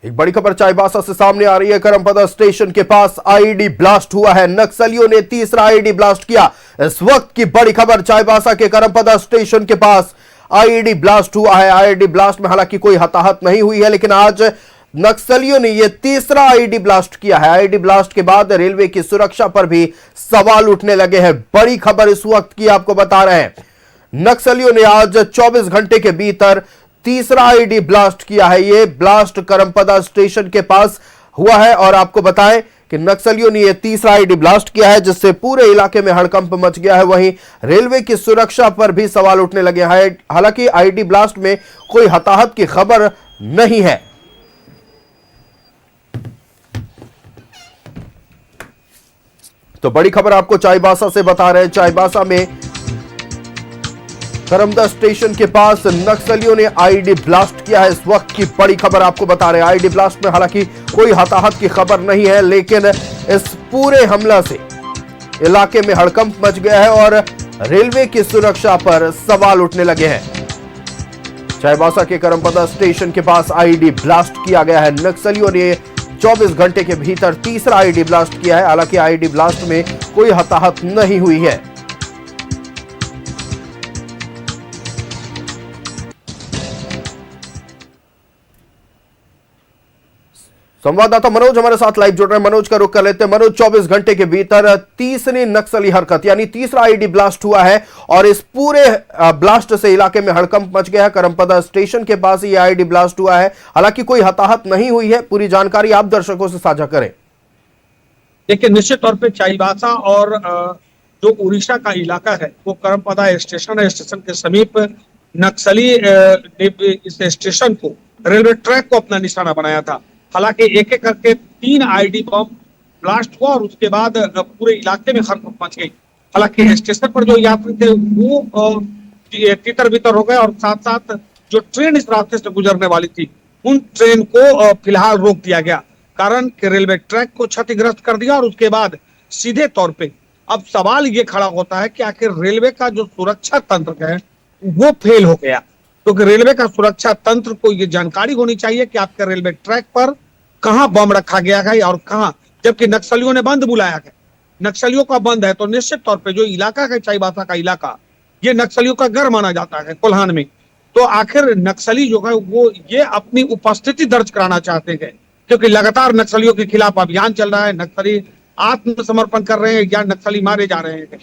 एक बड़ी खबर चाईबासा से सामने आ रही है। करमपदा स्टेशन के पास आईईडी ब्लास्ट हुआ है। नक्सलियों ने तीसरा आईईडी ब्लास्ट किया। इस वक्त की बड़ी खबर, चाईबासा के करमपदा स्टेशन के पास आईईडी ब्लास्ट हुआ है। आईईडी ब्लास्ट में हालांकि कोई हताहत नहीं हुई है, लेकिन आज नक्सलियों ने यह तीसरा आईईडी ब्लास्ट किया है। आईईडी ब्लास्ट के बाद रेलवे की सुरक्षा पर भी सवाल उठने लगे हैं। बड़ी खबर इस वक्त की आपको बता रहे हैं। नक्सलियों ने आज 24 घंटे के भीतर तीसरा आईईडी ब्लास्ट किया है। यह ब्लास्ट करमपदा स्टेशन के पास हुआ है और आपको बताएं कि नक्सलियों ने यह तीसरा आईईडी ब्लास्ट किया है, जिससे पूरे इलाके में हड़कंप मच गया है। वहीं रेलवे की सुरक्षा पर भी सवाल उठने लगे हैं। हालांकि आईईडी ब्लास्ट में कोई हताहत की खबर नहीं है। तो बड़ी खबर आपको चाईबासा से बता रहे हैं। चाईबासा में करमपदा स्टेशन के पास नक्सलियों ने आईईडी ब्लास्ट किया है। इस वक्त की बड़ी खबर आपको बता रहे हैं। आईईडी ब्लास्ट में हालांकि कोई हताहत की खबर नहीं है, लेकिन इस पूरे हमला से इलाके में हड़कंप मच गया है और रेलवे की सुरक्षा पर सवाल उठने लगे हैं। चाईबासा के करमपदा स्टेशन के पास आईईडी ब्लास्ट किया गया है। नक्सलियों ने 24 घंटे के भीतर तीसरा आईईडी ब्लास्ट किया है। हालांकि आईईडी ब्लास्ट में कोई हताहत नहीं हुई है। संवाददाता मनोज हमारे साथ लाइव जुड़ रहे हैं। मनोज का रुख कर लेते हैं। मनोज, 24 घंटे के भीतर तीसरी नक्सली हरकत यानी तीसरा आईईडी ब्लास्ट हुआ है और इस पूरे ब्लास्ट से इलाके में हड़कंप मच गया है। करमपदा स्टेशन के पास ये आईईडी ब्लास्ट हुआ है। हालांकि कोई हताहत नहीं हुई है। पूरी जानकारी आप दर्शकों से साझा करें। देखिए, निश्चित तौर पर चाईबासा और जो उड़ीसा का इलाका है वो करमपदा स्टेशन है। स्टेशन के समीप नक्सली ने इस स्टेशन को, रेलवे ट्रैक को अपना निशाना बनाया था। हालांकि एक एक करके 3 आईईडी बम ब्लास्ट हुआ और उसके बाद पूरे इलाके में हड़कंप मच गई। हालांकि स्टेशन पर जो यात्री थे वो तितर बितर हो गए और साथ साथ जो ट्रेन इस रास्ते से गुजरने वाली थी उन ट्रेन को फिलहाल रोक दिया गया। कारण कि रेलवे ट्रैक को क्षतिग्रस्त कर दिया और उसके बाद सीधे तौर पे अब सवाल ये खड़ा होता है कि आखिर रेलवे का जो सुरक्षा तंत्र है वो फेल हो गया। क्योंकि रेलवे का सुरक्षा तंत्र को ये जानकारी होनी चाहिए कि आपके रेलवे ट्रैक पर कहां बम रखा गया है और कहां, जबकि नक्सलियों ने बंद बुलाया है। नक्सलियों का बंद है तो निश्चित तौर पे जो इलाका है चाईबासा का इलाका, ये नक्सलियों का घर माना जाता है कोल्हान में। तो आखिर नक्सली जो है वो ये अपनी उपस्थिति दर्ज कराना चाहते हैं, क्योंकि लगातार नक्सलियों के खिलाफ अभियान चल रहा है। नक्सली आत्मसमर्पण कर रहे हैं या नक्सली मारे जा रहे हैं,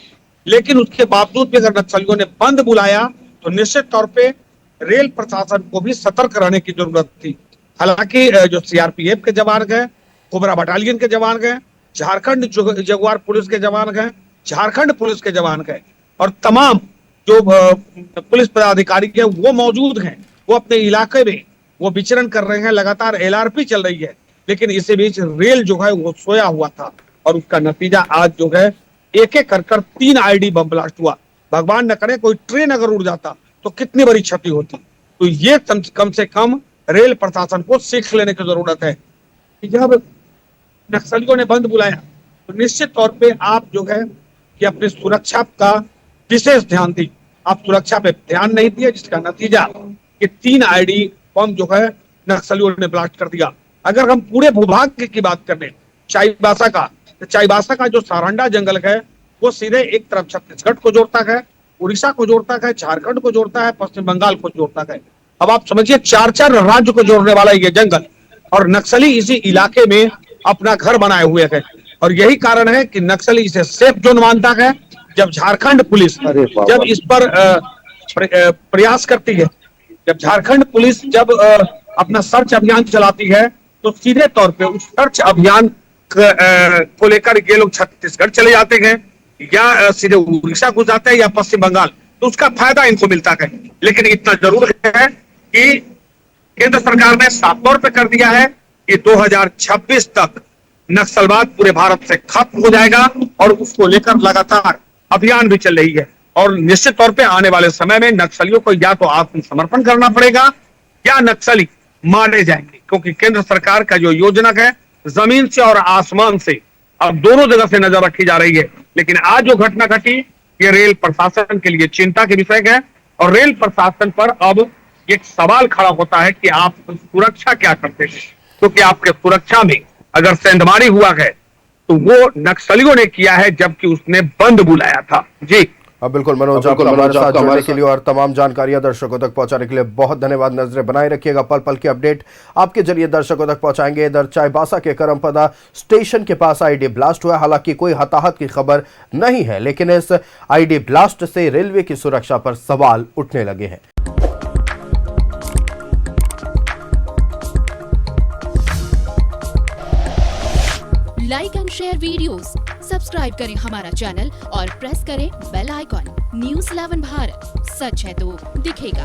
लेकिन उसके बावजूद भी अगर नक्सलियों ने बंद बुलाया तो निश्चित तौर पर रेल प्रशासन को भी सतर्क रहने की जरूरत थी। हालांकि जो सीआरपीएफ के जवान गए, कोबरा बटालियन के जवान गए, झारखंड जगुआर पुलिस के जवान गए, झारखंड पुलिस के जवान गए और तमाम जो पुलिस पदाधिकारी है वो मौजूद हैं। वो अपने इलाके में वो विचरण कर रहे हैं। लगातार एलआरपी चल रही है, लेकिन इसी बीच रेल जो है वो सोया हुआ था और उसका नतीजा आज जो है एक एक कर 3 आईईडी बम ब्लास्ट हुआ। भगवान न करे कोई ट्रेन अगर उड़ जाता तो कितनी बड़ी क्षति होती। तो ये कम से कम रेल प्रशासन को सीख लेने की जरूरत है कि जब नक्सलियों ने बंद बुलाया तो निश्चित तौर पे आप जो है कि अपनी सुरक्षा का विशेष ध्यान दी। आप सुरक्षा पे ध्यान नहीं दिए, जिसका नतीजा कि 3 आईईडी बम जो है नक्सलियों ने ब्लास्ट कर दिया। अगर हम पूरे भूभाग की बात करें चाईबासा का, तो चाईबासा का जो सारंडा जंगल है वो सीधे एक तरफ छत्तीसगढ़ को जोड़ता है, उड़ीसा को जोड़ता है, झारखंड को जोड़ता है, पश्चिम बंगाल को जोड़ता है। अब आप समझिए 4 राज्य को जोड़ने वाला ये जंगल, और नक्सली इसी इलाके में अपना घर बनाए हुए हैं। और यही कारण है कि नक्सली इसे सेफ जोन मानता है। जब झारखंड पुलिस जब इस पर प्रयास करती है, जब झारखंड पुलिस जब अपना सर्च अभियान चलाती है तो सीधे तौर पे उस सर्च अभियान को लेकर ये लोग छत्तीसगढ़ चले जाते हैं या सीधे उड़ीसा घुस जाते हैं या पश्चिम बंगाल, तो उसका फायदा इनको मिलता है। लेकिन इतना जरूर है कि केंद्र सरकार ने साफ तौर पे कर दिया है कि 2026 तक नक्सलवाद पूरे भारत से खत्म हो जाएगा और उसको लेकर लगातार अभियान भी चल रही है। और निश्चित तौर पे आने वाले समय में नक्सलियों को या तो आत्मसमर्पण करना पड़ेगा या नक्सली मारे जाएंगे, क्योंकि केंद्र सरकार का जो योजना है जमीन से और आसमान से अब दोनों जगह से नजर रखी जा रही है। लेकिन आज जो घटना घटी ये रेल प्रशासन के लिए चिंता के विषय है और रेल प्रशासन पर अब एक सवाल खड़ा होता है कि आप सुरक्षा क्या करते हैं। क्योंकि आपके सुरक्षा में अगर सेंधमारी हुआ है तो वो नक्सलियों ने किया है, जबकि उसने बंद बुलाया था। जी अब बिल्कुल मनोज, आपका हमारे साथ जुड़ने के लिए और तमाम जानकारियां दर्शकों तक पहुंचाने के लिए बहुत धन्यवाद। नजरें बनाए रखिएगा, पल पल की अपडेट आपके जरिए दर्शकों तक पहुंचाएंगे। इधर चाईबासा के करमपदा स्टेशन के पास आईडी ब्लास्ट हुआ। हालांकि कोई हताहत की खबर नहीं है, लेकिन इस आईडी ब्लास्ट से रेलवे की सुरक्षा पर सवाल उठने लगे हैं। Like and share videos, subscribe करें हमारा चैनल और प्रेस करें बेल आइकॉन। न्यूज़ 11 भारत, सच है तो दिखेगा।